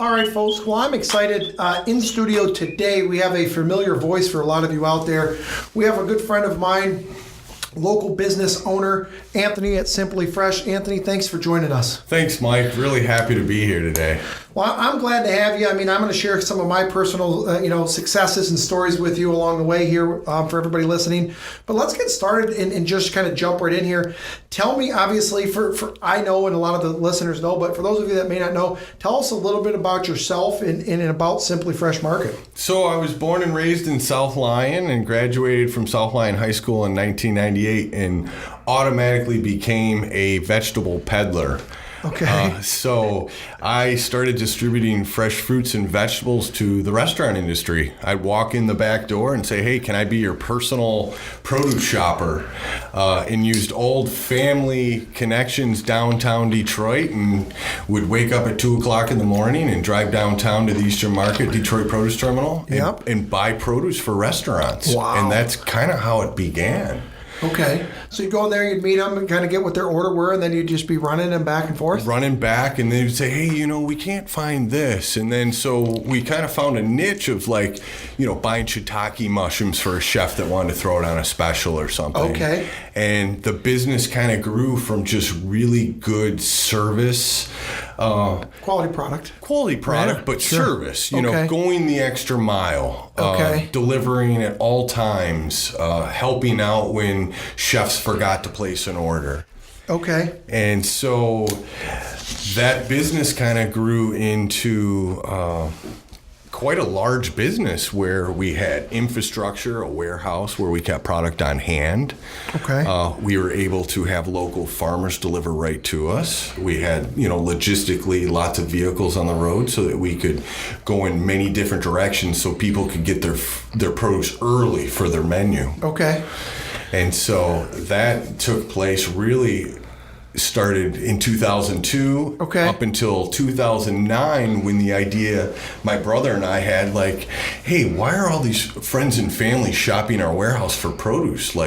All right, folks. Well, I'm excited. In studio today, we have a familiar voice for a lot of you out there. We have a good friend of mine, local business owner, Anthony at Simply Fresh. Anthony, thanks for joining us. Thanks, Mike. Really happy to be here today. Well, I'm glad to have you. I mean, I'm going to share some of my personal, successes and stories with you along the way here for everybody listening. But let's get started and just kind of jump right in here. Tell me, obviously, for I know and a lot of the listeners know, but for those of you that may not know, tell us a little bit about yourself and about Simply Fresh Market. So I was born and raised in South Lyon and graduated from South Lyon High School in 1998 and automatically became a vegetable peddler. Okay. So I started distributing fresh fruits and vegetables to the restaurant industry. I'd walk in the back door and say, hey, can I be your personal produce shopper? And used old family connections downtown Detroit and would wake up at 2 o'clock in the morning and drive downtown to the Eastern Market, Detroit Produce Terminal, and buy produce for restaurants. Wow. And that's kind of how it began. Okay. So you'd go in there, you'd meet them and kind of get what their order were, and then you'd just be running them back and forth? Running back, and then you'd say, hey, we can't find this. And then so we kind of found a niche of buying shiitake mushrooms for a chef that wanted to throw it on a special or something. Okay. And the business kind of grew from just really good service. Quality product, yeah, but sure. Service, going the extra mile, delivering at all times, helping out when chefs forgot to place an order. Okay. And so that business kind of grew into quite a large business where we had infrastructure, a warehouse where we kept product on hand. Okay. We were able to have local farmers deliver right to us. We had, logistically lots of vehicles on the road so that we could go in many different directions so people could get their produce early for their menu. Okay. And so that took place really started in 2002 up until 2009 when the idea my brother and I had hey, why are all these friends and family shopping our warehouse for produce?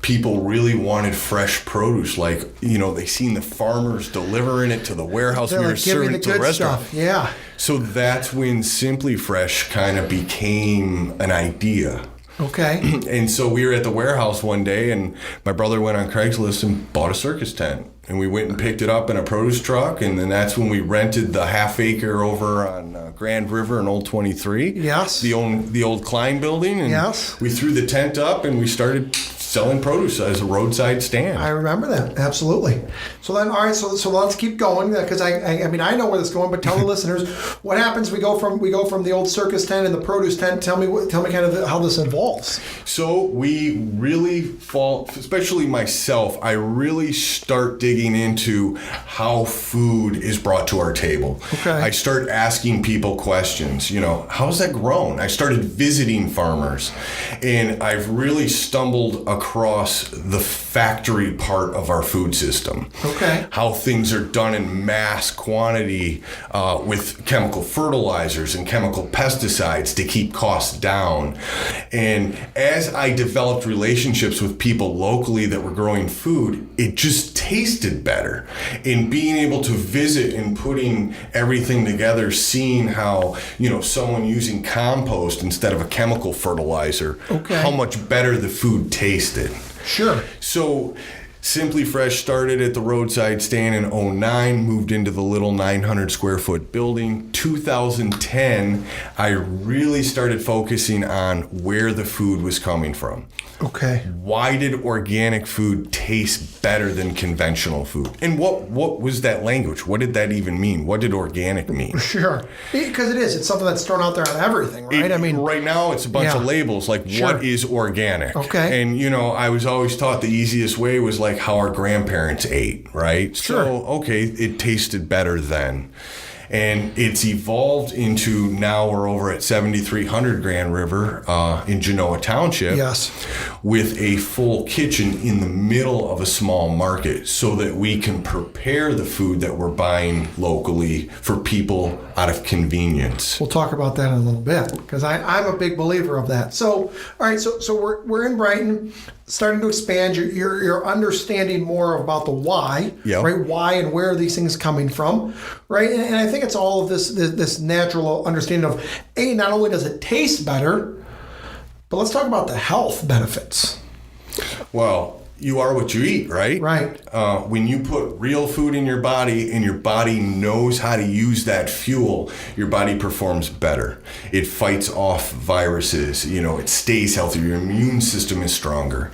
People really wanted fresh produce. They seen the farmers delivering it to the warehouse. They're we were serving it to the restaurant. Stuff. Yeah. So that's when Simply Fresh kind of became an idea. Okay. And so we were at the warehouse one day, and my brother went on Craigslist and bought a circus tent. And we went and picked it up in a produce truck, and then that's when we rented the half acre over on Grand River and Old 23. Yes. The old Klein building. And yes. We threw the tent up, and we started selling produce as a roadside stand. I remember that, absolutely. So then, all right, so let's keep going because I know where this is going, but tell the listeners what happens. We go from the old circus tent and the produce tent. Tell me kind of how this evolves. So we really fall, especially myself. I really start digging into how food is brought to our table. Okay. I start asking people questions. How's that grown? I started visiting farmers, and I've really stumbled across the factory part of our food system. Okay. How things are done in mass quantity with chemical fertilizers and chemical pesticides to keep costs down. And as I developed relationships with people locally that were growing food, it just tasted better. In being able to visit and putting everything together, seeing how, someone using compost instead of a chemical fertilizer, how much better the food tasted. Sure. So Simply Fresh started at the roadside stand in 2009, moved into the little 900 square foot building. 2010, I really started focusing on where the food was coming from. Okay. Why did organic food taste better than conventional food? And what was that language? What did that even mean? What did organic mean? Sure. Because it's something that's thrown out there on everything, right? Right now it's a bunch of labels what is organic? Okay. And I was always taught the easiest way was how our grandparents ate, right? Sure. So, it tasted better then. And it's evolved into now we're over at 7300 Grand River in Genoa Township. Yes. With a full kitchen in the middle of a small market so that we can prepare the food that we're buying locally for people out of convenience. We'll talk about that in a little bit because I'm a big believer of that. So, all right, so we're in Brighton. starting to expand. You're understanding more about the why, Yep. right? Why and where are these things coming from, right? And I think it's all of this natural understanding of not only does it taste better, but let's talk about the health benefits. Well, you are what you eat, right? Right. When you put real food in your body and your body knows how to use that fuel, your body performs better. It fights off viruses, it stays healthy, your immune system is stronger.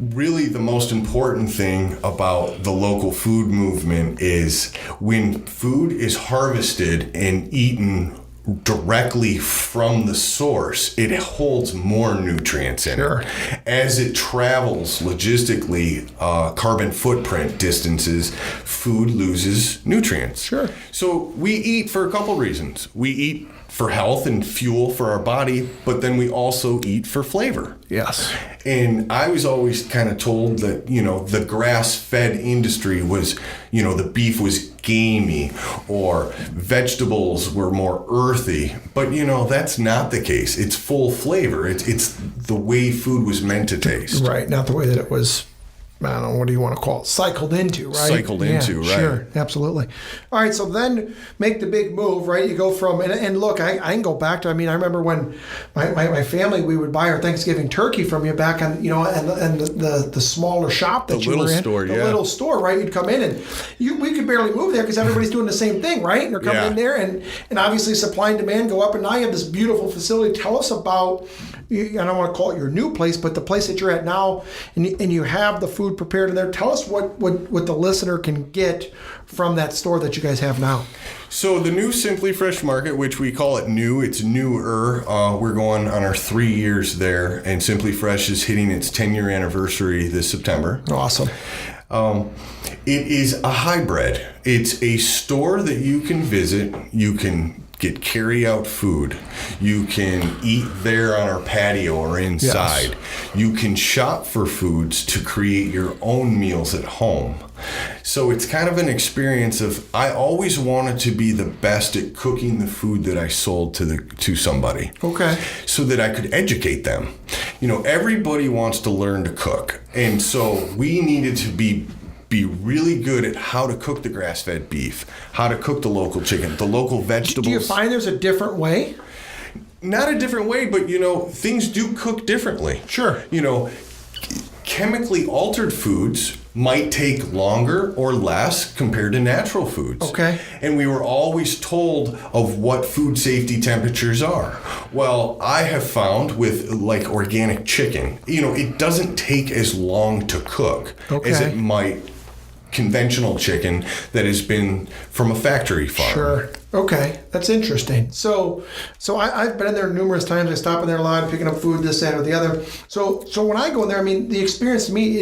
Really, the most important thing about the local food movement is when food is harvested and eaten directly from the source, it holds more nutrients in Sure. it. As it travels logistically, carbon footprint distances, food loses nutrients. Sure. So we eat for a couple reasons. We eat for health and fuel for our body, but then we also eat for flavor. Yes. And I was always kind of told that, the grass-fed industry was, the beef was gamey or vegetables were more earthy. But, that's not the case. It's full flavor. It's the way food was meant to taste. Right. Not the way that it was, I don't know, what do you want to call it? Cycled into, right? Cycled into, right. Sure, absolutely. All right, so then make the big move, right? You go from, and look, I can go back to, I remember when my family, we would buy our Thanksgiving turkey from you back on, and the smaller shop that The you little were in. store, the yeah. little store, right? You'd come in and we could barely move there because everybody's doing the same thing, right? And they're coming Yeah. in there and obviously supply and demand go up, and now you have this beautiful facility. Tell us about, I don't want to call it your new place, but the place that you're at now, and you have the food prepared in there. Tell us what the listener can get from that store that you guys have now. So the new Simply Fresh Market, which we call it new, it's newer. We're going on our 3 years there, and Simply Fresh is hitting its 10-year anniversary this September. Awesome. It is a hybrid. It's a store that you can visit. You can get carry-out food. You can eat there on our patio or inside. Yes. You can shop for foods to create your own meals at home. So it's kind of an experience of, I always wanted to be the best at cooking the food that I sold to somebody. Okay. So that I could educate them. Everybody wants to learn to cook. And so we needed to be really good at how to cook the grass-fed beef, how to cook the local chicken, the local vegetables. Do you find there's a different way? Not a different way, but things do cook differently. Sure. Chemically altered foods might take longer or less compared to natural foods. Okay. And we were always told of what food safety temperatures are. Well, I have found with like organic chicken, it doesn't take as long to cook as Okay. it might conventional chicken that has been from a factory farm. Sure. Okay, that's interesting. So I've been in there numerous times. I stop in there a lot, picking up food, this, that, or the other. So when I go in there, the experience to me,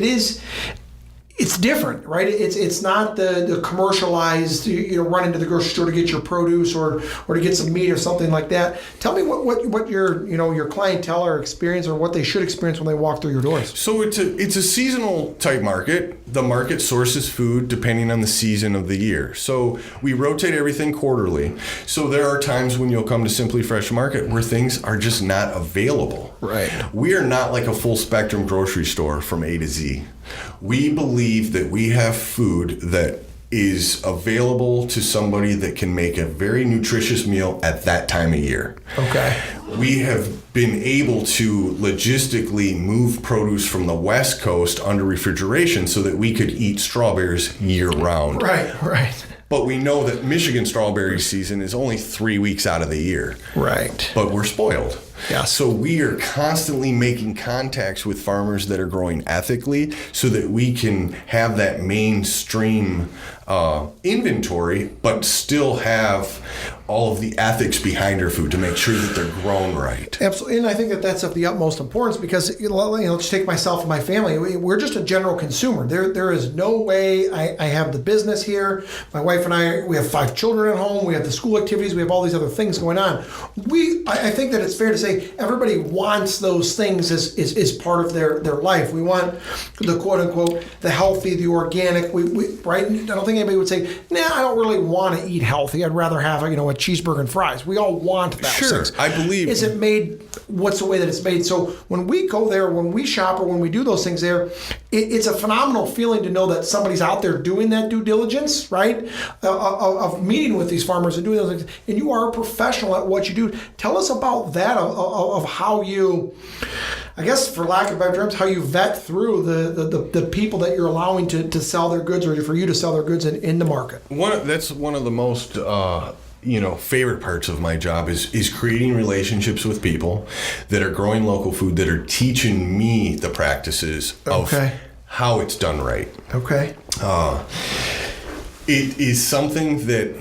it's different, right? It's not the commercialized, run into the grocery store to get your produce or to get some meat or something like that. Tell me what your clientele or experience or what they should experience when they walk through your doors. So it's a seasonal type market. The market sources food depending on the season of the year. So we rotate everything quarterly. So there are times when you'll come to Simply Fresh Market where things are just not available. Right. We are not like a full spectrum grocery store from A to Z. We believe that we have food that is available to somebody that can make a very nutritious meal at that time of year. Okay. We have been able to logistically move produce from the West Coast under refrigeration so that we could eat strawberries year round. Right. But we know that Michigan strawberry season is only 3 weeks out of the year. Right. But we're spoiled. Yeah. So we are constantly making contacts with farmers that are growing ethically so that we can have that mainstream inventory, but still have all of the ethics behind our food to make sure that they're grown right. Absolutely, and I think that's of the utmost importance because let's take myself and my family. We're just a general consumer. There is no way I have the business here. My wife and I, we have 5 children at home. We have the school activities. We have all these other things going on. I think that it's fair to say say everybody wants those things as part of their life. We want the quote unquote the healthy, the organic. We right? I don't think anybody would say, nah, I don't really want to eat healthy. I'd rather have a cheeseburger and fries. We all want that. Sure, I believe. Is it made? What's the way that it's made? So when we go there, when we shop, or when we do those things there, it's a phenomenal feeling to know that somebody's out there doing that due diligence, right? Of meeting with these farmers and doing those things. And you are a professional at what you do. Tell us about that, of how you, I guess for lack of better terms, how you vet through the people that you're allowing to sell their goods, or for you to sell their goods in the market. That's one of the most favorite parts of my job is creating relationships with people that are growing local food, that are teaching me the practices of how it's done right. Okay. It is something that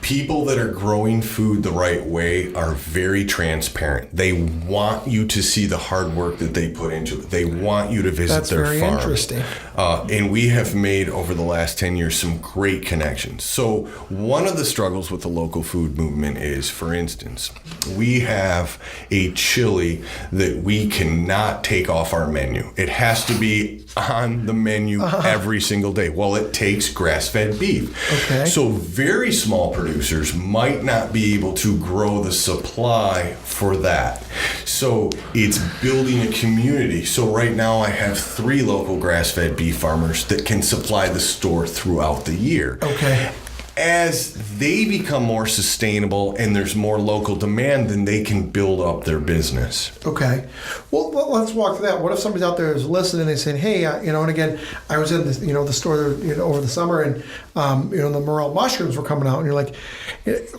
people that are growing food the right way are very transparent. They want you to see the hard work that they put into it. They want you to visit their farm. That's very interesting. And we have made, over the last 10 years, some great connections. So one of the struggles with the local food movement is, for instance, we have a chili that we cannot take off our menu. It has to be on the menu every single day. Well, it takes grass-fed beef. Okay. So very small producers might not be able to grow the supply for that. So it's building a community. So right now I have 3 local grass-fed beef farmers that can supply the store throughout the year. Okay. As they become more sustainable and there's more local demand, then they can build up their business. Okay. Well, let's walk through that. What if somebody's out there is listening and they saying, hey, and again, I was in the store over the summer, and the morel mushrooms were coming out, and you're like,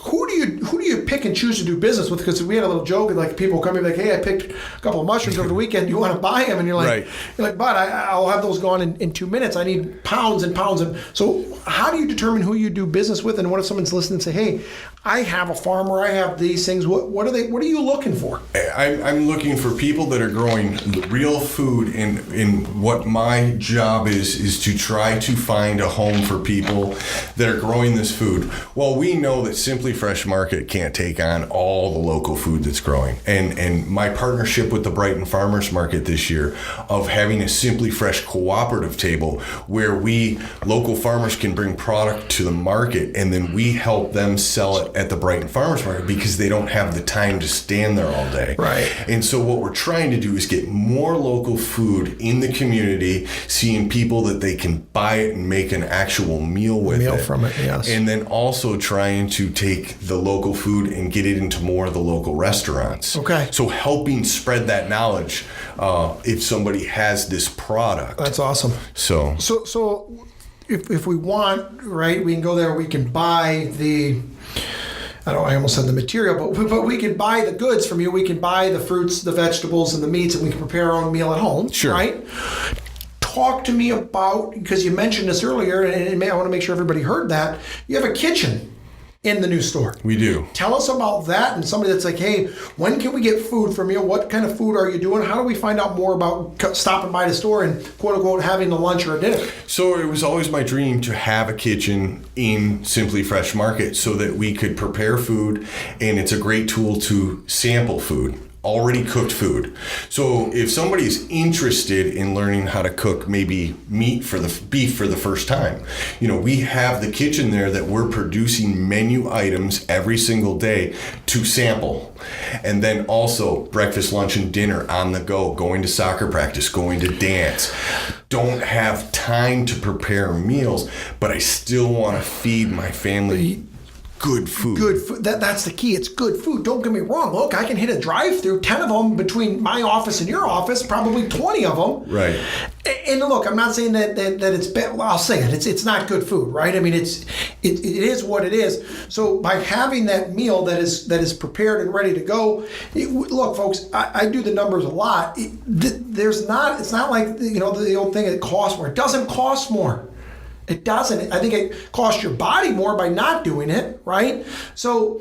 who do you pick and choose to do business with? Because we had a little joke, and like people come in like, hey, I picked a couple of mushrooms over the weekend. Do you want to buy them? And you're like, right. But I'll have those gone in 2 minutes. I need pounds and pounds. And so how do you determine who you do business with? And what if someone's listening and say, hey, I have a farm where I have these things. What are you looking for? I'm looking for people that are growing real food, and what my job is to try to find a home for people that are growing this food. Well, we know that Simply Fresh Market can't take on all the local food that's growing. And my partnership with the Brighton Farmers Market this year, of having a Simply Fresh cooperative table where local farmers can bring product to the market, and then we help them sell it at the Brighton Farmers Market, because they don't have the time to stand there all day. Right. And so what we're trying to do is get more local food in the community, seeing people that they can buy it and make an actual meal with it. From it, yes. And then also trying to take the local food and get it into more of the local restaurants. Okay. So helping spread that knowledge if somebody has this product. That's awesome. So if we want, right, we can go there, we can buy I almost said the material, but we can buy the goods from you. We can buy the fruits, the vegetables, and the meats, and we can prepare our own meal at home. Sure. Right? Talk to me about, because you mentioned this earlier, and I want to make sure everybody heard that, you have a kitchen in the new store. We do. Tell us about that, and somebody that's like, hey, when can we get food from you? What kind of food are you doing? How do we find out more about stopping by the store and quote unquote having a lunch or a dinner? So it was always my dream to have a kitchen in Simply Fresh Market so that we could prepare food, and it's a great tool to sample food. Already cooked food. So if somebody is interested in learning how to cook maybe beef for the first time, we have the kitchen there that we're producing menu items every single day to sample. And then also breakfast, lunch, and dinner on the go, going to soccer practice, going to dance. Don't have time to prepare meals, but I still want to feed my family good food. Good food. That's the key. It's good food. Don't get me wrong. Look, I can hit a drive-through, 10 of them between my office and your office, probably 20 of them. Right. And look, I'm not saying that it's bad. Well, I'll say it. It's not good food, right? I mean, it is what it is. So by having that meal that is prepared and ready to go, look, folks, I do the numbers a lot. It's not like the old thing. It costs more. It doesn't cost more. It doesn't. I think it costs your body more by not doing it, right? So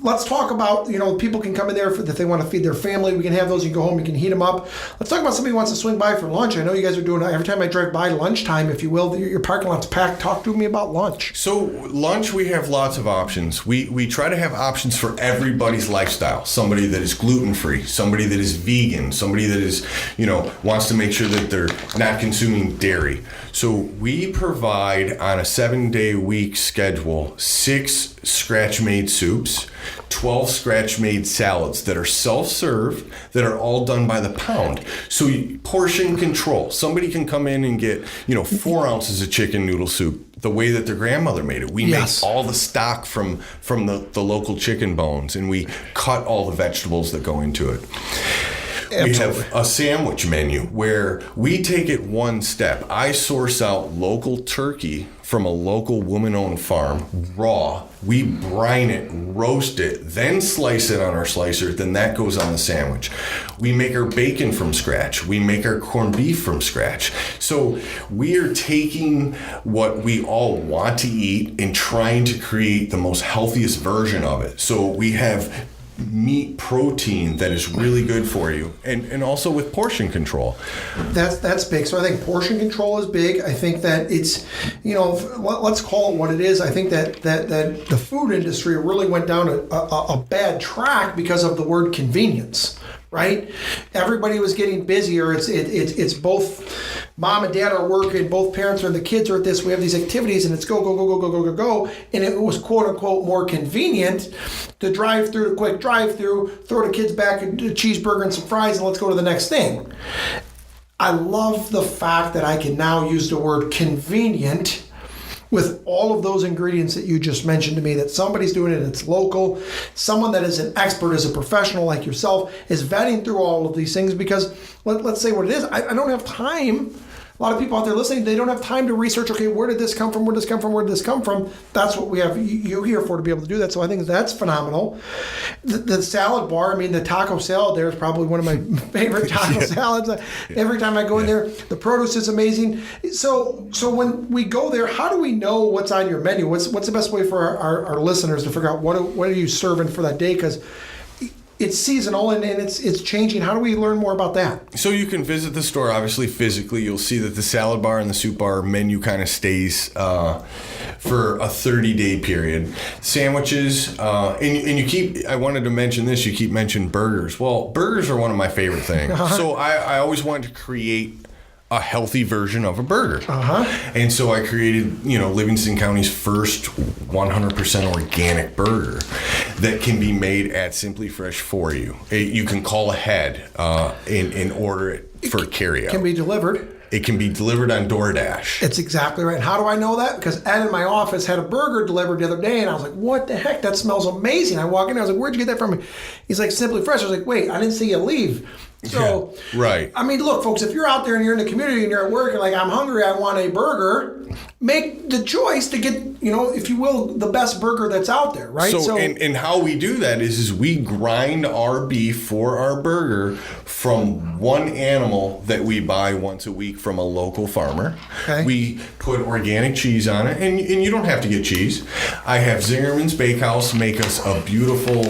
let's talk about, people can come in there if they want to feed their family. We can have those. You can go home, you can heat them up. Let's talk about somebody who wants to swing by for lunch. I know you guys are doing, every time I drive by lunchtime, if you will, your parking lot's packed. Talk to me about lunch. So lunch, we have lots of options. We try to have options for everybody's lifestyle. Somebody that is gluten-free, somebody that is vegan, somebody that is, wants to make sure that they're not consuming dairy. So we provide on a 7-day-week schedule 6 scratch-made soups, 12 scratch-made salads that are self-serve, that are all done by the pound. So portion control. Somebody can come in and get, 4 ounces of chicken noodle soup the way that their grandmother made it. We make all the stock from the local chicken bones, and we cut all the vegetables that go into it. Absolutely. We have a sandwich menu where we take it one step. I source out local turkey from a local woman-owned farm, raw. We brine it, roast it, then slice it on our slicer, then that goes on the sandwich. We make our bacon from scratch. We make our corned beef from scratch. So we are taking what we all want to eat and trying to create the most healthiest version of it. So we have meat protein that is really good for you, and also with portion control. That's big. So I think portion control is big. I think that it's, let's call it what it is. I think that the food industry really went down a bad track because of the word convenience. Right? Everybody was getting busier. It's both mom and dad are working, both parents are, the kids are at this. We have these activities, and it's go. And it was quote unquote more convenient to drive through, a quick drive through, throw the kids back a cheeseburger and some fries, and let's go to the next thing. I love the fact that I can now use the word convenient with all of those ingredients that you just mentioned to me, that somebody's doing it, it's local, someone that is an expert, is a professional like yourself, is vetting through all of these things, because let's say what it is, I don't have time. A lot of people out there listening, they don't have time to research, okay, where did this come from, where did this come from? That's what we have you here for, to be able to do that. So I think that's phenomenal. The salad bar, the taco salad there is probably one of my favorite taco salads. Every time I go in there, the produce is amazing. So when we go there, how do we know what's on your menu? What's the best way for our listeners to figure out what are you serving for that day? Because it's seasonal and it's changing. How do we learn more about that? So you can visit the store, obviously physically. You'll see that the salad bar and the soup bar menu kind of stays for a 30-day period. Sandwiches, and you keep, I wanted to mention this, you keep mentioning burgers. Well, burgers are one of my favorite things. So I always wanted to create a healthy version of a burger. And so I created, Livingston County's first 100% organic burger that can be made at Simply Fresh for you. You can call ahead and order it for carryout. Can be delivered. It can be delivered on DoorDash. It's exactly right. How do I know that? Because Ed in my office had a burger delivered the other day, and I was like, what the heck? That smells amazing. I walk in, I was like, where'd you get that from? He's like, Simply Fresh. I was like, wait, I didn't see you leave. So, yeah, right. Look, folks, if you're out there and you're in the community and you're at work and like, I'm hungry, I want a burger, make the choice to get, if you will, the best burger that's out there, right? So and how we do that is we grind our beef for our burger from one animal that we buy once a week from a local farmer. Okay. We put organic cheese on it, and you don't have to get cheese. I have Zingerman's Bakehouse make us a beautiful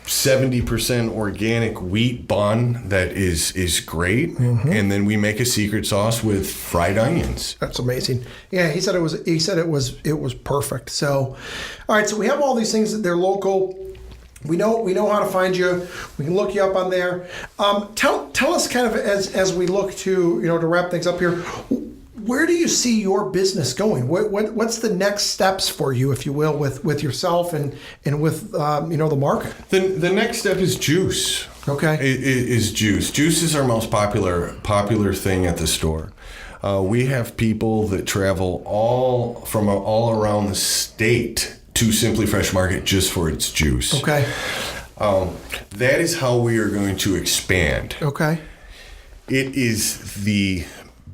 70% organic wheat bun that is great, and then we make a secret sauce with fried onions. That's amazing. Yeah, he said it was perfect. So, all right, so we have all these things that they're local. We know how to find you. We can look you up on there. Tell us kind of as we look to to wrap things up here. Where do you see your business going? What's the next steps for you, if you will, with yourself and with the market? The next step is juice. Okay. Is juice. Juice is our most popular thing at the store. We have people that travel all around the state to Simply Fresh Market just for its juice. Okay. That is how we are going to expand. Okay. It is the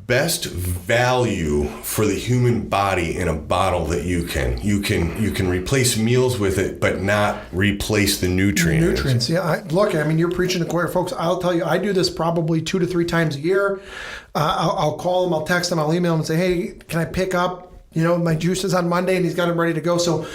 best value for the human body in a bottle that you can replace meals with it, but not replace the nutrients. Yeah. You're preaching to the choir, folks. I'll tell you, I do this probably 2 to 3 times a year. I'll call them, I'll text them, I'll email them and say, hey, can I pick up My juice is on Monday, and he's got them ready to go. So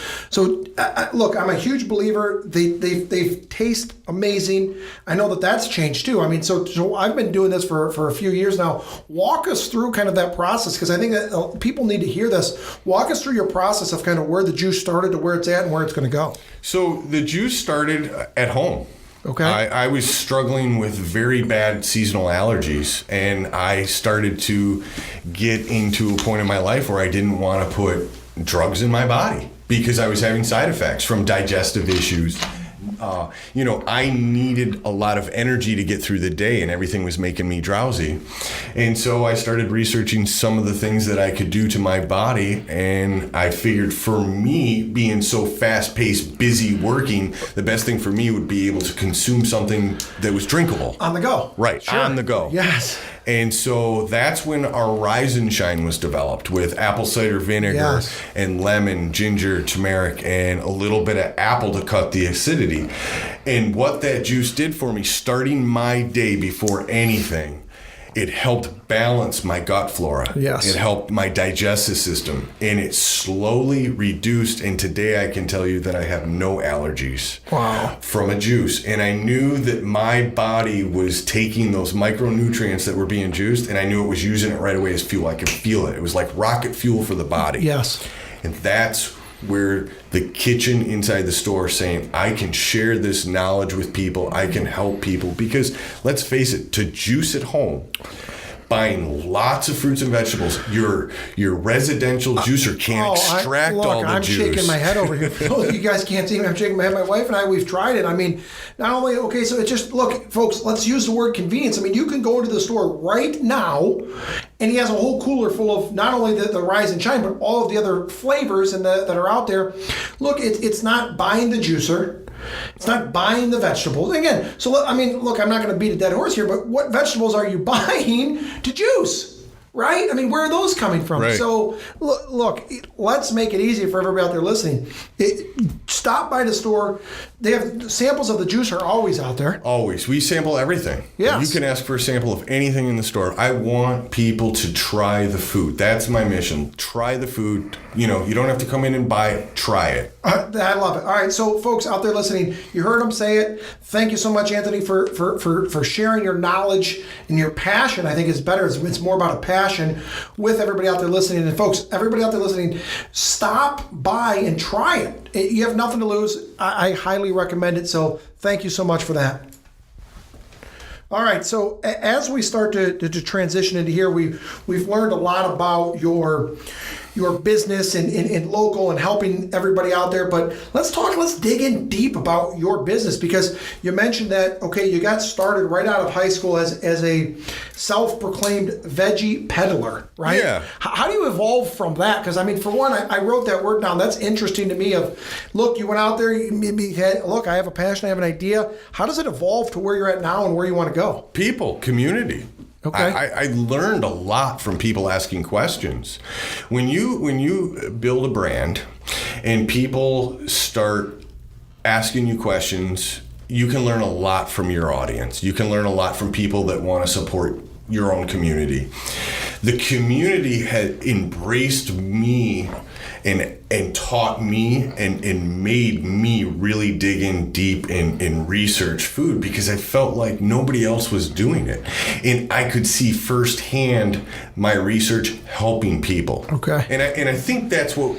look, I'm a huge believer. They taste amazing. I know that's changed too. I mean, so I've been doing this for a few years now. Walk us through kind of that process, because I think that people need to hear this. Walk us through your process of kind of where the juice started to where it's at and where it's going to go. So the juice started at home. Okay. I was struggling with very bad seasonal allergies, and I started to get into a point in my life where I didn't want to put drugs in my body because I was having side effects from digestive issues. I needed a lot of energy to get through the day, and everything was making me drowsy. And so I started researching some of the things that I could do to my body, and I figured for me, being so fast-paced, busy working, the best thing for me would be able to consume something that was drinkable. On the go. Right, Sure. On the go. Yes. And so that's when our Rise and Shine was developed, with apple cider vinegar Yes. and lemon, ginger, turmeric, and a little bit of apple to cut the acidity. And what that juice did for me, starting my day before anything, it helped balance my gut flora. Yes. It helped my digestive system, and it slowly reduced. And today I can tell you that I have no allergies. Wow. From a juice. And I knew that my body was taking those micronutrients that were being juiced, and I knew it was using it right away as fuel. I could feel it. It was like rocket fuel for the body. Yes. And that's where the kitchen inside the store saying, I can share this knowledge with people, I can help people. Because let's face it, to juice at home, buying lots of fruits and vegetables, your residential juicer can't extract all the I'm juice. shaking my head over here. You guys can't see me. I'm shaking my head. My wife and I, we've tried it. I mean, not only, okay, so it's just, look, folks, let's use the word convenience. I mean, you can go into the store right now, and he has a whole cooler full of not only the Rise and Shine, but all of the other flavors that are out there. Look, it's not buying the juicer. It's not buying the vegetables. Again, so I mean, look, I'm not going to beat a dead horse here, but what vegetables are you buying to juice? Right? I mean, where are those coming from? Right. So, look, let's make it easy for everybody out there listening. Stop by the store. They have samples of the juice are always out there. Always. We sample everything. Yes. You can ask for a sample of anything in the store. I want people to try the food. That's my mission. Try the food. You don't have to come in and buy it. Try it. I love it. All right, so folks out there listening, you heard him say it. Thank you so much, Anthony, for sharing your knowledge and your passion. I think is better. It's more about a passion with everybody out there listening. And folks, everybody out there listening, stop by and try it. You have nothing to lose. I highly recommend it. So thank you so much for that. All right, so as we start to transition into here, we've learned a lot about your business and local and helping everybody out there. But let's dig in deep about your business, because you mentioned that, okay, you got started right out of high school as a self-proclaimed veggie peddler, right? Yeah. How do you evolve from that? Because, I mean, for one, I wrote that word down. That's interesting to me look, you went out there, look, I have a passion, I have an idea. How does it evolve to where you're at now and where you want to go? People, community. Okay. I learned a lot from people asking questions. When you build a brand and people start asking you questions, you can learn a lot from your audience. You can learn a lot from people that want to support your own community. The community had embraced me and taught me and made me really dig in deep and research food, because I felt like nobody else was doing it. And I could see firsthand my research helping people. Okay. And I think that's what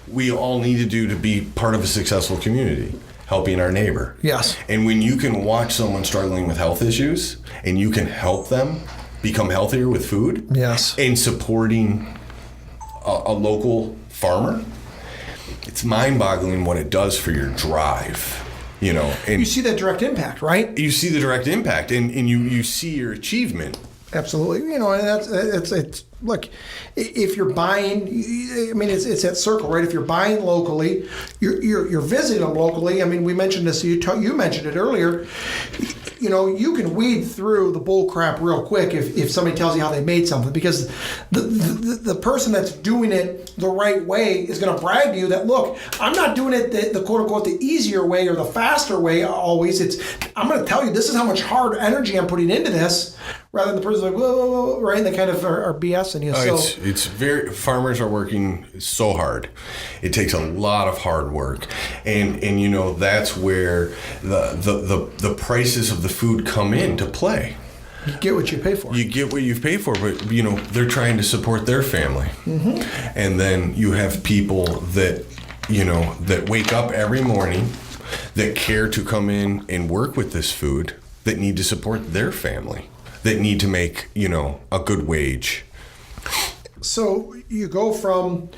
we all need to do to be part of a successful community, helping our neighbor. Yes. And when you can watch someone struggling with health issues and you can help them become healthier with food, Yes. and supporting a local farmer, it's mind-boggling what it does for your drive, and You see that direct impact, right? you see the direct impact, and you see your achievement. Absolutely. And it's look, if you're buying, I mean, it's that circle, right? If you're buying locally, you're visiting them locally. I mean, we mentioned this, you mentioned it earlier. You can weed through the bull crap real quick if somebody tells you how they made something, because the person that's doing it the right way is going to brag to you that, look, I'm not doing it the quote unquote the easier way or the faster way always. I'm going to tell you this is how much hard energy I'm putting into this, rather than the person's like, whoa, whoa, whoa, right? And they kind of are BSing you. Farmers are working so hard. It takes a lot of hard work, and that's where the prices of the food come into play. You get what you pay for. You get what you pay for, but they're trying to support their family, and then you have people that that wake up every morning, that care to come in and work with this food, that need to support their family, that need to make a good wage. So you go from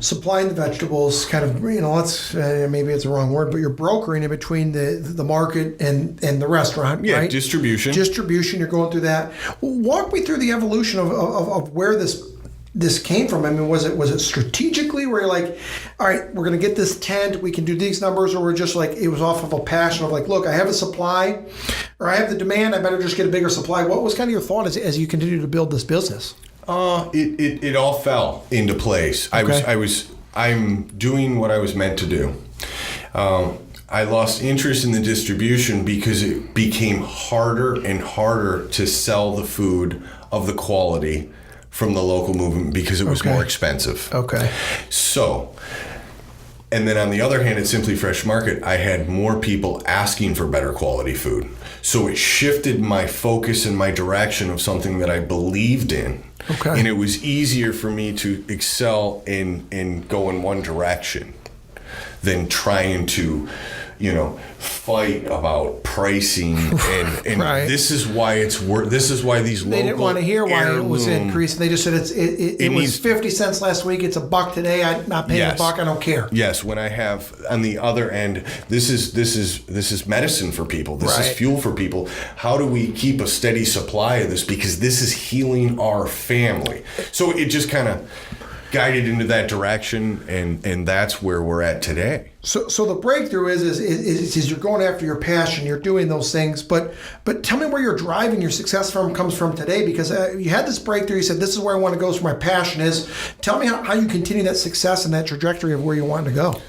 supplying the vegetables, kind of, let's maybe it's the wrong word, but you're brokering in between the market and the restaurant, right? Distribution. You're going through that. Walk me through the evolution of where this came from. I mean, was it strategically where you're like, all right, we're going to get this tent, we can do these numbers, or we're just like, it was off of a passion of like, look, I have a supply, or I have the demand, I better just get a bigger supply. What was kind of your thought as you continue to build this business? It all fell into place. Okay. I'm doing what I was meant to do. I lost interest in the distribution because it became harder and harder to sell the food of the quality from the local movement because it was more expensive. Okay. So, and then on the other hand, at Simply Fresh Market, I had more people asking for better quality food. So it shifted my focus and my direction of something that I believed in. Okay. And it was easier for me to excel and go in one direction than trying to, fight about pricing and right. This is why these local They didn't want to hear why it was heirloom- increased. They just said it was 50 cents last week. It's $1 today. I'm not paying Yes. $1. I don't care. Yes, when I have on the other end, this is medicine for people. This is Right. fuel for people. How do we keep a steady supply of this? Because this is healing our family. So it just kind of guided into that direction, and that's where we're at today. So the breakthrough is you're going after your passion, you're doing those things, but tell me where you're driving your success comes from today, because you had this breakthrough, you said this is where I want to go, so my passion is. Tell me how you continue that success and that trajectory of where you want to go.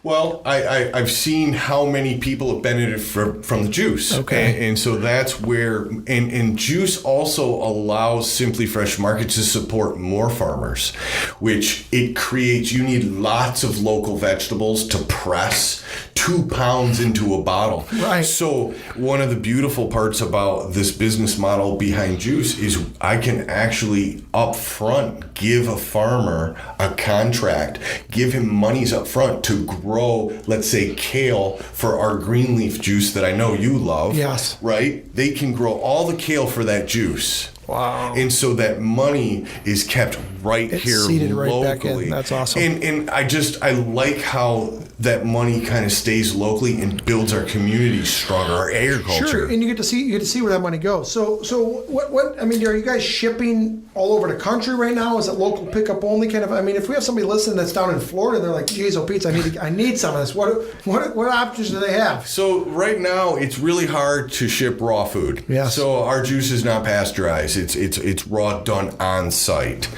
Well, I've seen how many people have benefited from the juice. Okay. And so that's where, and juice also allows Simply Fresh Market to support more farmers, which it creates, you need lots of local vegetables to press 2 pounds into a bottle. Right. So one of the beautiful parts about this business model behind juice is I can actually up front give a farmer a contract, give him monies up front to grow, let's say, kale for our green leaf juice that I know you love. Yes. Right? They can grow all the kale for that juice. Wow. And so that money is kept right It's here seeded right locally. back in. That's awesome. And I like how that money kind of stays locally and builds our community stronger, our agriculture. Sure, and you get to see where that money goes. So what I mean, are you guys shipping all over the country right now? Is it local pickup only kind of? I mean, if we have somebody listening that's down in Florida, they're like, "Geez, oh Pete, I need some of this." What options do they have? So right now it's really hard to ship raw food. Yes. So our juice is not pasteurized. It's raw, done on site.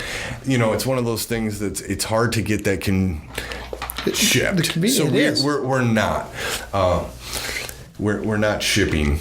It's one of those things that's it's hard to get that shipped. The convenience So it is. we're not. We're not shipping.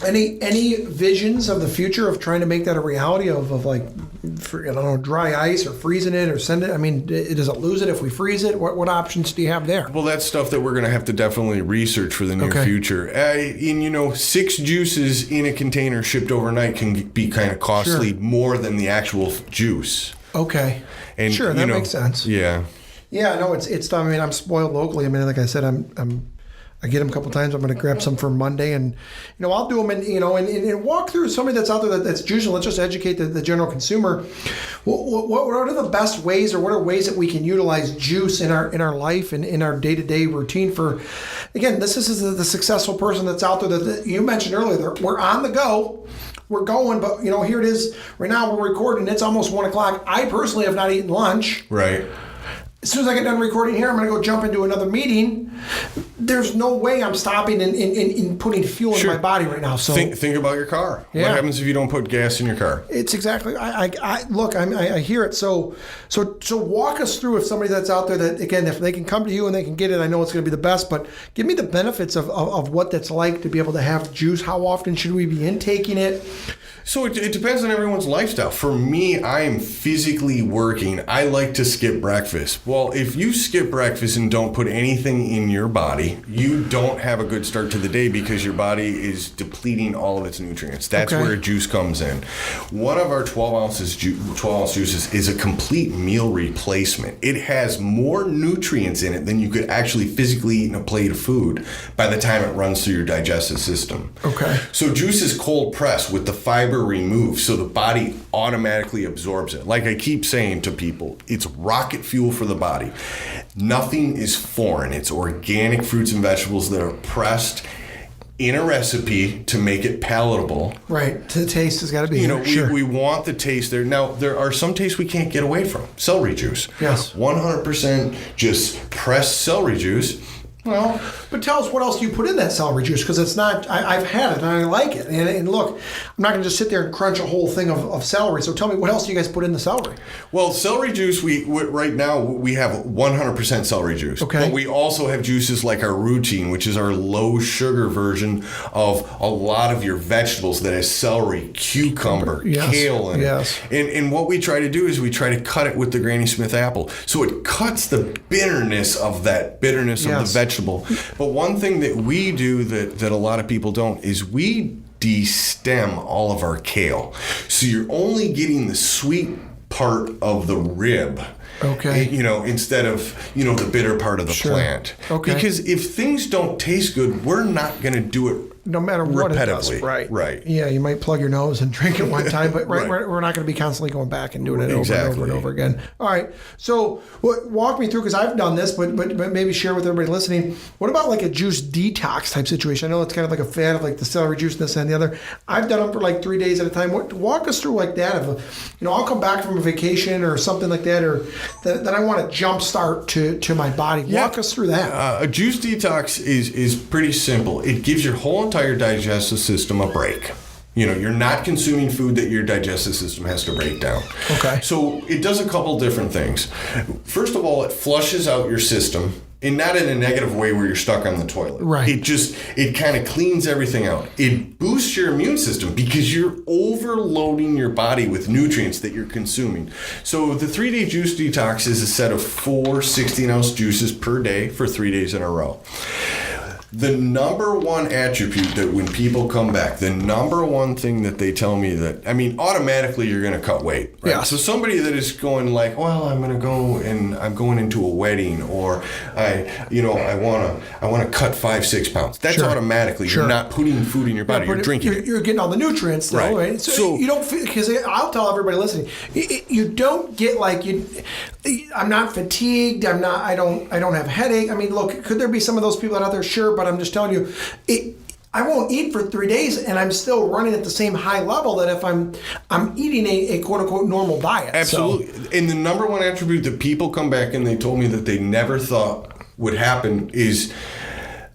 Any visions of the future of trying to make that a reality of like, I don't know, dry ice or freezing it or send it? I mean, does it lose it if we freeze it? What options do you have there? Well, that's stuff that we're going to have to definitely research for the near Okay. future. And 6 juices in a container shipped overnight can be kind of costly, Sure. more than the actual juice. Okay. And Sure, that makes sense. Yeah. Yeah, no, it's tough. I mean, I'm spoiled locally. I mean, like I said, I get them a couple times. I'm going to grab some for Monday, and I'll do them and walk through somebody that's out there that's juicing. Let's just educate the general consumer. What are the best ways, or what are ways that we can utilize juice in our life and in our day-to-day routine? For again, this is the successful person that's out there that you mentioned earlier. We're on the go. We're going, but here it is. Right now we're recording. It's almost 1:00. I personally have not eaten lunch. Right. As soon as I get done recording here, I'm going to go jump into another meeting. there's no way I'm stopping and putting fuel in my body right now. So think about your car. Yeah. What happens if you don't put gas in your car? it's exactly. I hear it. So walk us through, if somebody that's out there that, again, if they can come to you and they can get it, I know it's going to be the best, but give me the benefits of what that's like to be able to have juice. How often should we be intaking it? So it depends on everyone's lifestyle. For me, I am physically working. I like to skip breakfast. Well, if you skip breakfast and don't put anything in your body, you don't have a good start to the day because your body is depleting all of its nutrients. That's Okay. where juice comes in. One of our 12 ounce juices is a complete meal replacement. It has more nutrients in it than you could actually physically eat in a plate of food by the time it runs through your digestive system. Okay. So juice is cold pressed with the fiber removed, so the body automatically absorbs it. Like I keep saying to people, it's rocket fuel for the body. Nothing is foreign. It's organic fruits and vegetables that are pressed in a recipe to make it palatable. Right. The taste has got to be You know, there. Sure. we want the taste there. Now, there are some tastes we can't get away from. Celery juice. Yes. 100% just pressed celery juice. Well, But tell us what else you put in that celery juice, because it's not. I've had it and I like it. And look, I'm not going to just sit there and crunch a whole thing of celery. So tell me, what else do you guys put in the celery? well, celery juice, we right now we have 100% celery juice. Okay. But we also have juices like our routine, which is our low sugar version of a lot of your vegetables that has celery, cucumber, Yes. kale in Yes. it. And what we try to do is we try to cut it with the Granny Smith apple. So it cuts the bitterness of that bitterness of Yes. the vegetable. But one thing that we do that a lot of people don't is we de-stem all of our kale. So you're only getting the sweet part of the rib. Okay. You know, instead of, you know, the bitter part of the Sure. plant. Okay. Because if things don't taste good, we're not going to do it No matter what it does. repetitively. Right. Right. Yeah, you might plug your nose and drink it one time, but Right. we're not going to be constantly going back and doing it over and Exactly. over and over again. All right. So walk me through, because I've done this, but maybe share with everybody listening. What about like a juice detox type situation? I know it's kind of like a fad of like the celery juice and this and the other. I've done them for like 3 days at a time. Walk us through like that. I'll come back from a vacation or something like that, or that I want to jump start to my body. Walk us through that. A juice detox is pretty simple. It gives your whole entire digestive system a break. You know, you're not consuming food that your digestive system has to break down. Okay. So it does a couple different things. First of all, it flushes out your system, and not in a negative way where you're stuck on the toilet. Right. It kind of cleans everything out. It boosts your immune system because you're overloading your body with nutrients that you're consuming. So the 3-day juice detox is a set of 4 16-ounce juices per day for 3 days in a row. The number one attribute that when people come back, the number one thing that they tell me that, I mean, automatically you're going to cut weight. Right? Yeah. So somebody that is going like, well, I'm going to go and I'm going into a wedding, or I want to cut 5-6 pounds. That's Sure. automatically. Sure. You're not putting food in your body. You're drinking it. You're getting all the nutrients, though, Right. right? So So- you don't, because I'll tell everybody listening, you don't get like I'm not fatigued. I don't have a headache. I mean, look, could there be some of those people out there? Sure, but I'm just telling you, I won't eat for 3 days, and I'm still running at the same high level that if I'm eating a quote unquote normal diet. Absolutely. And the number one attribute that people come back and they told me that they never thought would happen is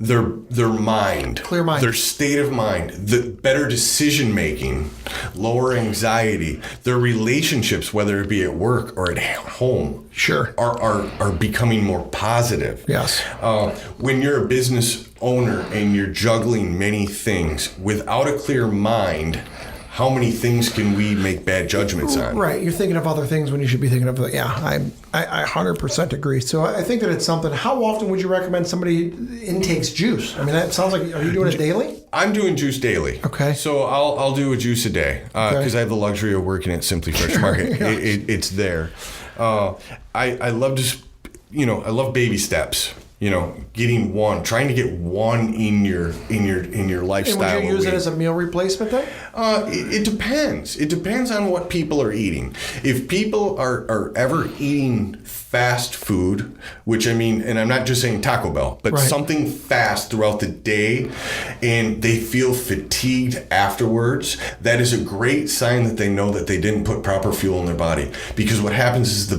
their mind, Clear mind. their state of mind, the better decision making, lower anxiety, their relationships, whether it be at work or at home, Sure. are becoming more positive. Yes. When you're a business owner and you're juggling many things without a clear mind, how many things can we make bad judgments on? Right, you're thinking of other things when you should be thinking of. I 100% agree. So I think that it's something. How often would you recommend somebody intakes juice? I mean, that sounds like. Are you doing it daily? I'm doing juice daily. Okay. So I'll do a juice a day because I have the luxury of working at Simply Fresh Market. Yeah. It's there. I love just, I love baby steps. Trying to get one in your lifestyle. And would you use a it week. as a meal replacement then? It depends. It depends on what people are eating. If people are ever eating fast food, which I mean, and I'm not just saying Taco Bell, but Right. something fast throughout the day, and they feel fatigued afterwards, that is a great sign that they know that they didn't put proper fuel in their body. Because what happens is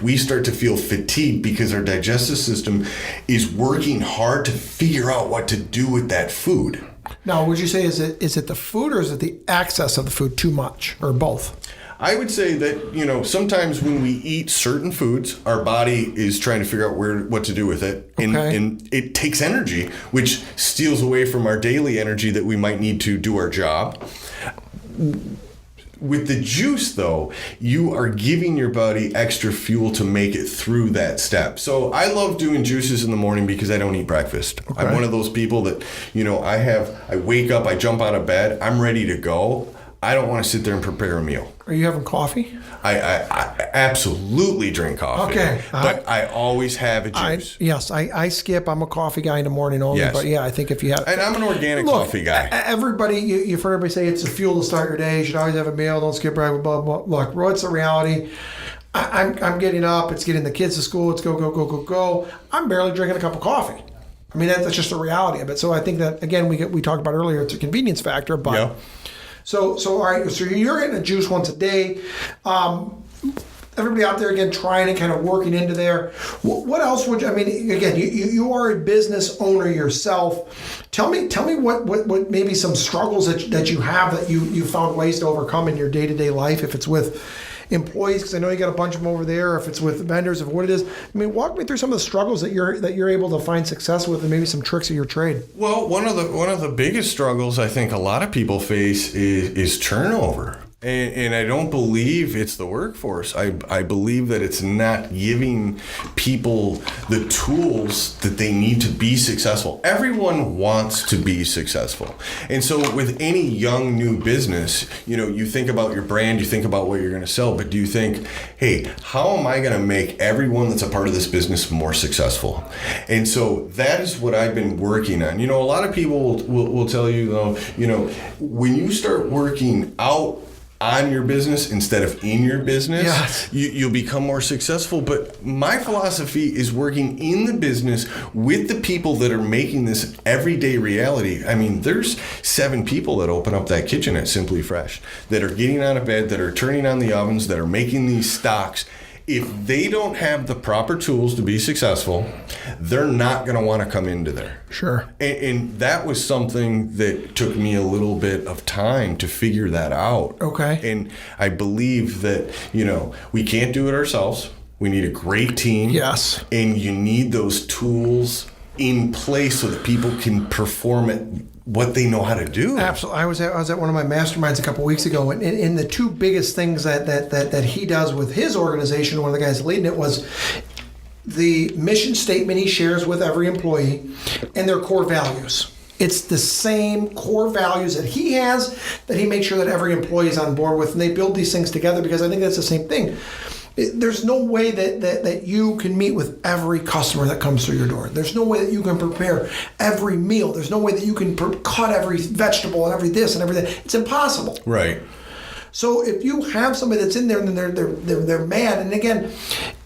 we start to feel fatigued because our digestive system is working hard to figure out what to do with that food. Now, would you say is it the food or is it the access of the food too much or both? I would say that, sometimes when we eat certain foods, our body is trying to figure out what to do with it. And it takes energy, which steals away from our daily energy that we might need to do our job. With the juice, though, you are giving your body extra fuel to make it through that step. So I love doing juices in the morning because I don't eat breakfast. Okay. I'm one of those people that, I wake up, I jump out of bed, I'm ready to go. I don't want to sit there and prepare a meal. Are you having coffee? I absolutely drink coffee. Okay. But I always have a juice. I skip. I'm a coffee guy in the morning only. Yes. But yeah, I think if you have... And I'm an organic coffee guy. Everybody, you've heard everybody say it's a fuel to start your day. You should always have a meal. Don't skip breakfast, blah, blah, blah. Look, what's the reality? I'm getting up. It's getting the kids to school. It's go. I'm barely drinking a cup of coffee. I mean, that's just the reality of it. So I think that, again, we talked about earlier, it's a convenience factor, but... Yeah. So all right, so you're getting a juice once a day. Everybody out there, again, trying and kind of working into there. What else would you, again, you are a business owner yourself. Tell me what maybe some struggles that you have that you found ways to overcome in your day-to-day life, if it's with employees, because I know you got a bunch of them over there, if it's with vendors, of what it is. Walk me through some of the struggles that you're able to find success with, and maybe some tricks of your trade. Well, one of the biggest struggles I think a lot of people face is turnover. And I don't believe it's the workforce. I believe that it's not giving people the tools that they need to be successful. Everyone wants to be successful. And so with any young new business, you think about your brand, you think about what you're going to sell, but do you think, hey, how am I going to make everyone that's a part of this business more successful? And so that is what I've been working on. A lot of people will tell you, though, when you start working out on your business instead of in your business, yes, you'll become more successful. But my philosophy is working in the business with the people that are making this everyday reality. There's 7 people that open up that kitchen at Simply Fresh that are getting out of bed, that are turning on the ovens, that are making these stocks. If they don't have the proper tools to be successful, they're not going to want to come into there. Sure. And that was something that took me a little bit of time to figure that out. Okay. And I believe that, we can't do it ourselves. We need a great team. Yes. And you need those tools in place so that people can perform at what they know how to do. Absolutely. I was at one of my masterminds a couple of weeks ago, and the 2 biggest things that he does with his organization, one of the guys leading it, was the mission statement he shares with every employee and their core values. It's the same core values that he has that he makes sure that every employee is on board with, and they build these things together, because I think that's the same thing. There's no way that you can meet with every customer that comes through your door. There's no way that you can prepare every meal. There's no way that you can cut every vegetable and every this and everything. It's impossible. Right. So if you have somebody that's in there and they're mad, and again,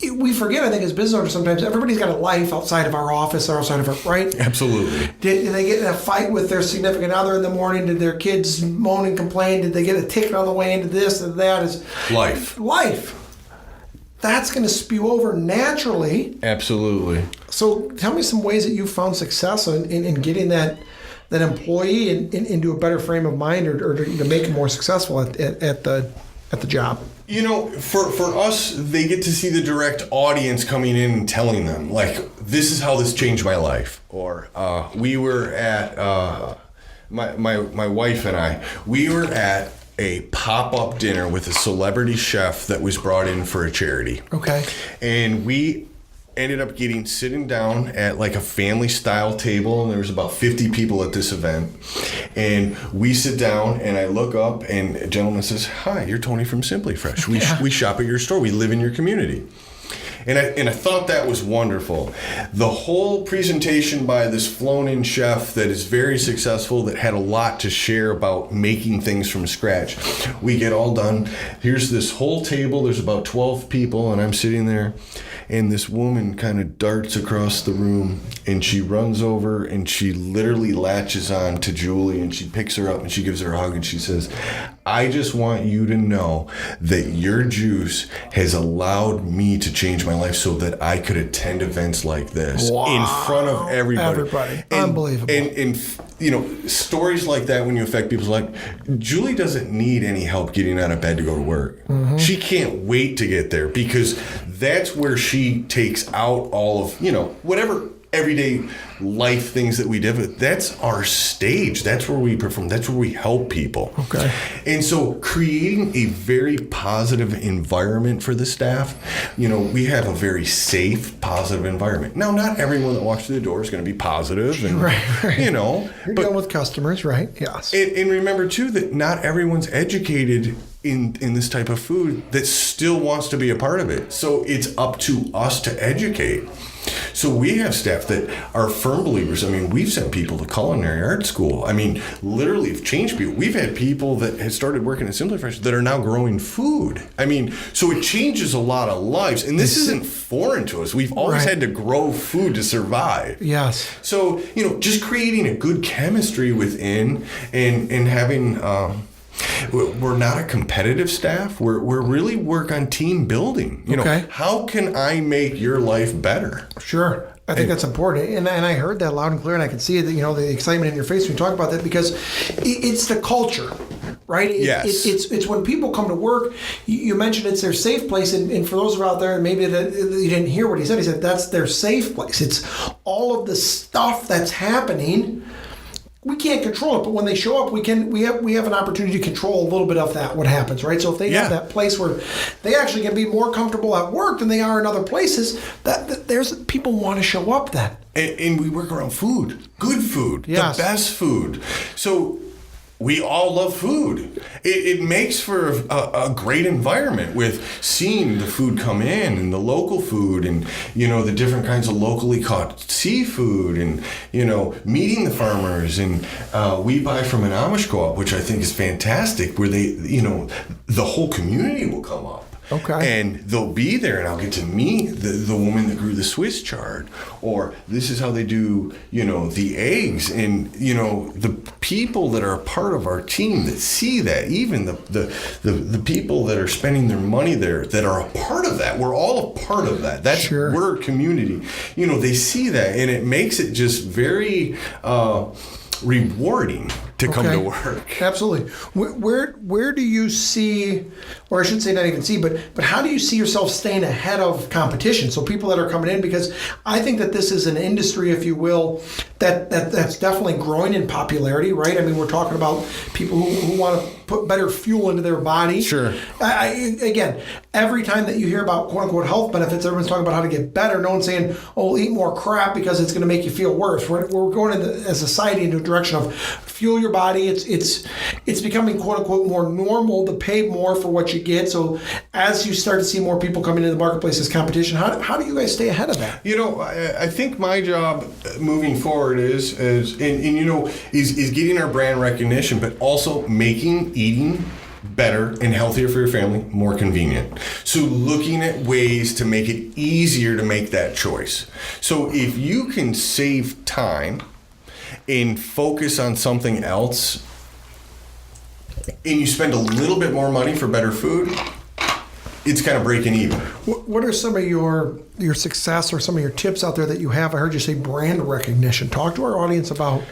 we forget, I think, as business owners sometimes, everybody's got a life outside of our office or outside of our, right? Absolutely. Did they get in a fight with their significant other in the morning? Did their kids moan and complain? Did they get a ticket on the way into this and that? Is life. That's going to spew over naturally. Absolutely. So tell me some ways that you found success in getting that employee into a better frame of mind, or to make him more successful at the job. For us, they get to see the direct audience coming in and telling them, like, this is how this changed my life. Or we were at, my wife and I, we were at a pop-up dinner with a celebrity chef that was brought in for a charity. Okay. And we ended up sitting down at like a family style table, and there was about 50 people at this event. And we sit down, and I look up, and a gentleman says, "Hi, you're Tony from Simply Fresh. We shop at your store. We live in your community." And I thought that was wonderful. The whole presentation by this flown-in chef that is very successful, that had a lot to share about making things from scratch. We get all done. Here's this whole table. There's about 12 people, and I'm sitting there. And this woman kind of darts across the room, and she runs over and she literally latches on to Julie, and she picks her up and she gives her a hug, and she says, I just want you to know that your juice has allowed me to change my life so that I could attend events like this in front of everybody. Unbelievable. And stories like that, when you affect people's life, Julie doesn't need any help getting out of bed to go to work. Mm-hmm. She can't wait to get there, because that's where she takes out all of, whatever everyday life things that we do. That's our stage. That's where we perform. That's where we help people. Okay. And so creating a very positive environment for the staff, we have a very safe, positive environment. Now, not everyone that walks through the door is going to be positive. And, right. You're dealing with customers, right? Yes. And remember, too, that not everyone's educated in this type of food that still wants to be a part of it. So it's up to us to educate. So we have staff that are firm believers. I mean, we've sent people to culinary art school. I mean, literally have changed people. We've had people that have started working at Simply Fresh that are now growing food. I mean, so it changes a lot of lives. And this isn't foreign to us. We've always had to grow food to survive. Yes. So, just creating a good chemistry within and having... we're not a competitive staff. We're really work on team building. How can I make your life better? Sure. I think that's important. And I heard that loud and clear, and I can see it, the excitement in your face when you talk about that, because it's the culture, right? Yes. It's when people come to work, you mentioned it's their safe place, and for those who are out there, maybe that you didn't hear what he said that's their safe place. It's all of the stuff that's happening. We can't control it, but when they show up, we have an opportunity to control a little bit of that, what happens, right? So if they have that place where they actually can be more comfortable at work than they are in other places, that there's people want to show up then. And we work around food, good food, yes. The best food. So we all love food. It makes for a great environment with seeing the food come in and the local food and, the different kinds of locally caught seafood and, meeting the farmers. And we buy from an Amish co-op, which I think is fantastic, where they, the whole community will come up. Okay. And they'll be there, and I'll get to meet the woman that grew the Swiss chard, or this is how they do, the eggs, and the people that are a part of our team that see that, even the people that are spending their money there that are a part of that. We're all a part of that. That's sure. We're a community. They see that, and it makes it just very rewarding to come to work. Absolutely. Where do you see, or I should say not even see, but how do you see yourself staying ahead of competition? So people that are coming in, because I think that this is an industry, if you will, that's definitely growing in popularity, right? I mean, we're talking about people who want to put better fuel into their body. Sure. Again, every time that you hear about quote unquote health benefits, everyone's talking about how to get better. No one's saying, oh, eat more crap because it's going to make you feel worse. We're going as a society into a direction of fuel your body. It's becoming quote unquote more normal to pay more for what you get. So as you start to see more people coming into the marketplace as competition, how do you guys stay ahead of that? I think my job moving forward is getting our brand recognition, but also making eating better and healthier for your family more convenient. So looking at ways to make it easier to make that choice. So if you can save time and focus on something else, and you spend a little bit more money for better food, it's kind of breaking even. What are some of your success or some of your tips out there that you have? I heard you say brand recognition. Talk to our audience about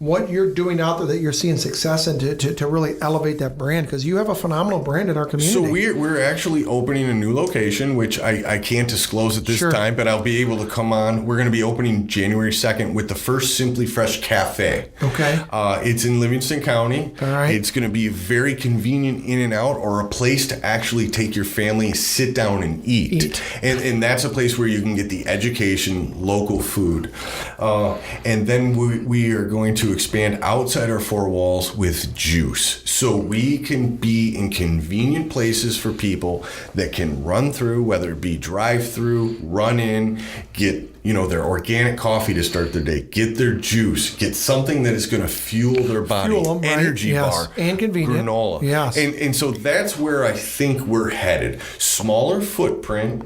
what you're doing out there that you're seeing success in to really elevate that brand, because you have a phenomenal brand in our community. So we're actually opening a new location, which I can't disclose at this time, but I'll be able to come on. We're going to be opening January 2nd with the first Simply Fresh Cafe. Okay. It's in Livingston County. All right. It's going to be very convenient in and out, or a place to actually take your family, sit down and eat. And that's a place where you can get the education, local food. And then we are going to expand outside our four walls with juice, so we can be in convenient places for people that can run through, whether it be drive through, run in, get their organic coffee to start their day, get their juice, get something that is going to fuel their body, Fuel 'em, right? energy Yes. bar, And convenient. granola. Yes. And so that's where I think we're headed. Smaller footprint,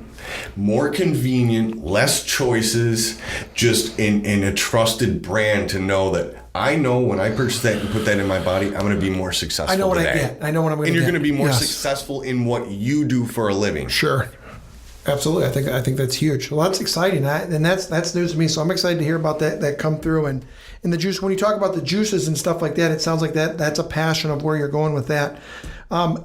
more convenient, less choices, just in a trusted brand to know that I know when I purchase that and put that in my body, I'm going to be more successful. I know what today. I get. I know what I'm going to And get. you're going to be more Yes. successful in what you do for a living. Sure. Absolutely. I think that's huge. Well, that's exciting. And that's news to me. So I'm excited to hear about that come through. And the juice, when you talk about the juices and stuff like that, it sounds like that's a passion of where you're going with that.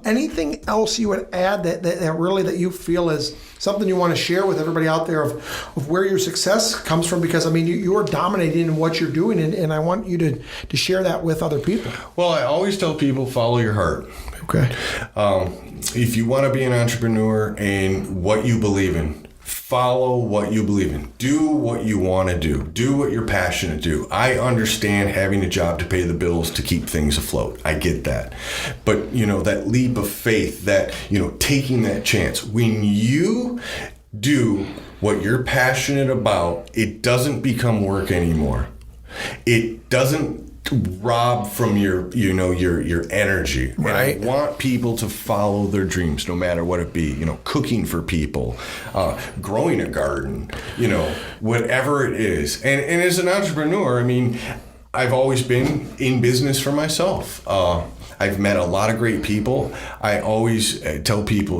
Anything else you would add that really that you feel is something you want to share with everybody out there of where your success comes from? Because, I mean, you are dominating in what you're doing, and I want you to share that with other people. Well, I always tell people, follow your heart. Okay. If you want to be an entrepreneur and what you believe in, follow what you believe in. Do what you want to do. Do what you're passionate to do. I understand having a job to pay the bills to keep things afloat. I get that. But, that leap of faith, that, taking that chance. When you do what you're passionate about, it doesn't become work anymore. It doesn't rob from your energy. Right. And I want people to follow their dreams, no matter what it be. Cooking for people, growing a garden, whatever it is. And as an entrepreneur, I mean, I've always been in business for myself. I've met a lot of great people. I always tell people,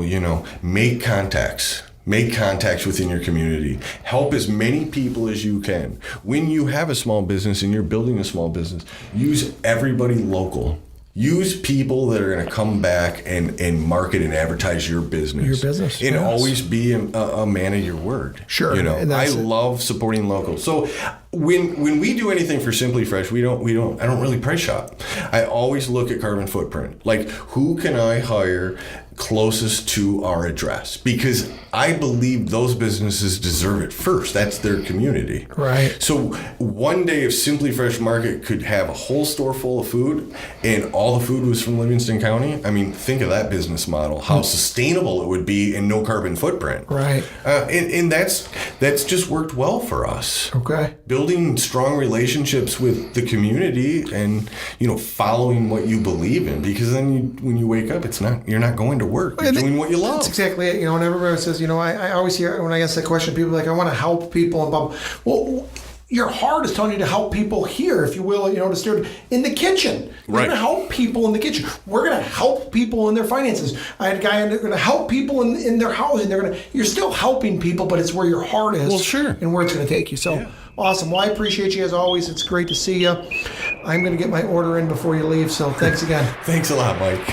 make contacts. Make contacts within your community. Help as many people as you can. When you have a small business and you're building a small business, use everybody local. Use people that are going to come back and market and advertise your business. Your business, And yes. always be a man of your word. Sure. And I that's it. love supporting local. So when we do anything for Simply Fresh, I don't really price shop. I always look at carbon footprint. Like, who can I hire closest to our address? Because I believe those businesses deserve it first. That's their community. Right. So one day, if Simply Fresh Market could have a whole store full of food and all the food was from Livingston County, I mean, think of that business model, how sustainable it would be and no carbon footprint. Right. And that's just worked well for us. Okay. Building strong relationships with the community and, following what you believe in, because then when you wake up, you're not going to work. You're doing what you love. That's exactly it. And everybody says, I always hear when I ask that question, people are like, I want to help people. And blah, blah. Well, your heart is telling you to help people here, if you will, to steer in the kitchen. You're Right. going to help people in the kitchen. We're going to help people in their finances. I had a guy who's going to help people in their housing. You're still helping people, but it's where your heart is. Well, sure. And where it's going to take you. So awesome. Well, I appreciate you as always. It's great to see you. I'm going to get my order in before you leave. So thanks again. Thanks a lot, Mike.